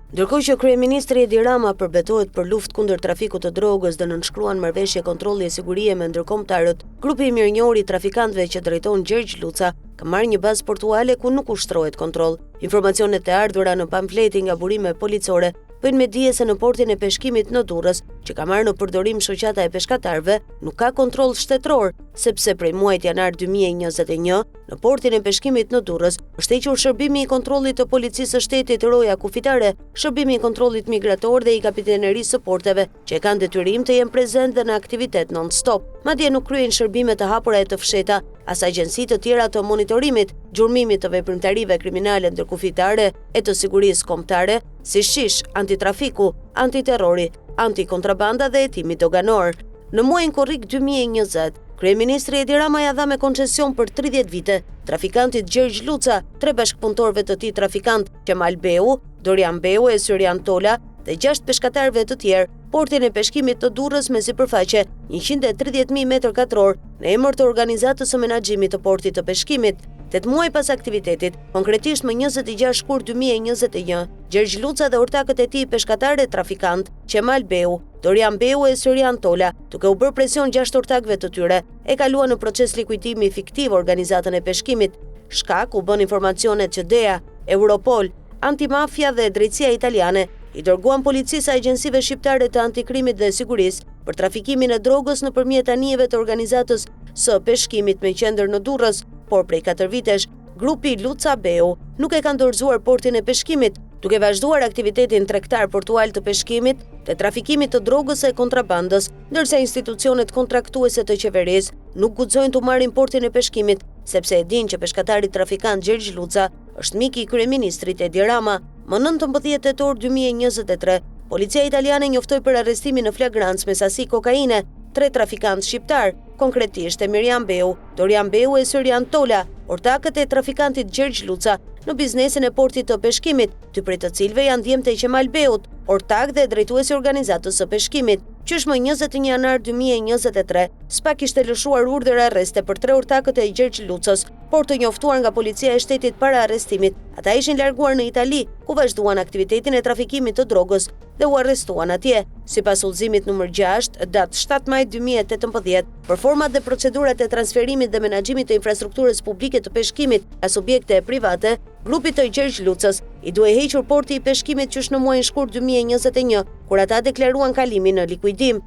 Ndërkohë që kryeministri Edi Rama përbetohet për luftë kundër trafikut të drogës dhe nënshkruan marrëveshje kontrolli e sigurie me ndërkombëtarët, grupi i mirënjohur i trafikantëve që drejton Gjergj Luca ka marrë një bazë portuale ku nuk ushtrohet kontroll. Informacionet e ardhura në pamfleti nga burime policore bëjnë me dije se në portin e peshkimit në Durrës, që ka marrë në përdorim shoqata e peshkatarëve, nuk ka kontroll shtetëror, sepse prej muajit janar 2021 në portin e peshkimit në Durrës është hequr shërbimi i kontrollit të policisë së shtetit Roja Kufitare, shërbimi i kontrollit migrator dhe i kapitenerisë së porteve, që kanë detyrim të jenë prezent dhe në aktivitet non-stop. Madje nuk kryejnë shërbime të hapura e të fsheta, as agjenci të tjera të monitorimit, gjurmimit të veprimtarive kriminale ndërkufitare e të sigurisë kombëtare, si shish, antitrafiku, antiterrori, antikontrabanda dhe hetimi doganor. Në muajin korrik 2020, kryeministri Edi Rama ja dha me koncesion për 30 vite trafikantit Gjergj Luca, 3 bashkëpunëtorëve të tij trafikant, Kemal Beu, Dorian Beu e Syrian Tola dhe 6 peshkatarëve të tjerë, portin e peshkimit të Durrës me sipërfaqe 130.000 m2 në emër të organizatës së menaxhimit të portit të peshkimit. 8 muaj pas aktivitetit, konkretisht më 26 shkurt 2021, Gjergj Luca dhe ortakët e tij peshkatarë trafikant, Kemal Beu, Dorian Beu e Syrian Tola, duke u bërë presion 6 ortakëve të tyre, e kaluan në proces likuidimi fiktiv organizatën e peshkimit. Shkak u bën informacionet që DEA, Europol, Antimafia dhe Drejtësia Italiane i dërguan policisë a agjensive shqiptare të antikrimit dhe sigurisë për trafikimin e drogës nëpërmjet anijeve të organizatës së peshkimit me qendër në Durrës, por prej 4 vitesh, grupi Luca Beu nuk e ka dorëzuar portin e peshkimit, duke vazhduar aktivitetin tregtar portual të peshkimit, të trafikimit të drogës e kontrabandës, ndërsa institucionet kontraktuese të qeverisë nuk guxojnë të marrin portin e peshkimit, sepse e dinë që peshkatari trafikant Gjergj Luca është mik i kryeministrit Edi Rama. Më 19 tetor 2023, policia italiane njoftoi për arrestimin në flagrancë me sasi kokaine 3 trafikantë shqiptar, konkretisht Emirian Beu, Dorian Beu e Syrian Tola, ortakët e trafikantit Gjergj Luca në biznesin e portit të peshkimit, 2 prej të cilëve janë djemtë e Kemal Beut, ortak dhe drejtuesi i organizatës së peshkimit. Qysh më 21 janar 2023, SPA kishte lëshuar urdhër arreste për 3 ortakët e Gjergj Lucës, por të njoftuar nga policia e shtetit para arrestimit, ata ishin larguar në Itali, ku vazhduan aktivitetin e trafikimit të drogës dhe u arrestuan atje. Sipas udhëzimit numër 6, datë 7 maj 2018, për format dhe procedurat e transferimit dhe menaxhimit të infrastrukturës publike të peshkimit nga subjekte private, grupi të Gjergj Lucës i duhej hequr porti i peshkimit qysh në muajin shkurt 2021, kur ata deklaruan kalimin në likuidim.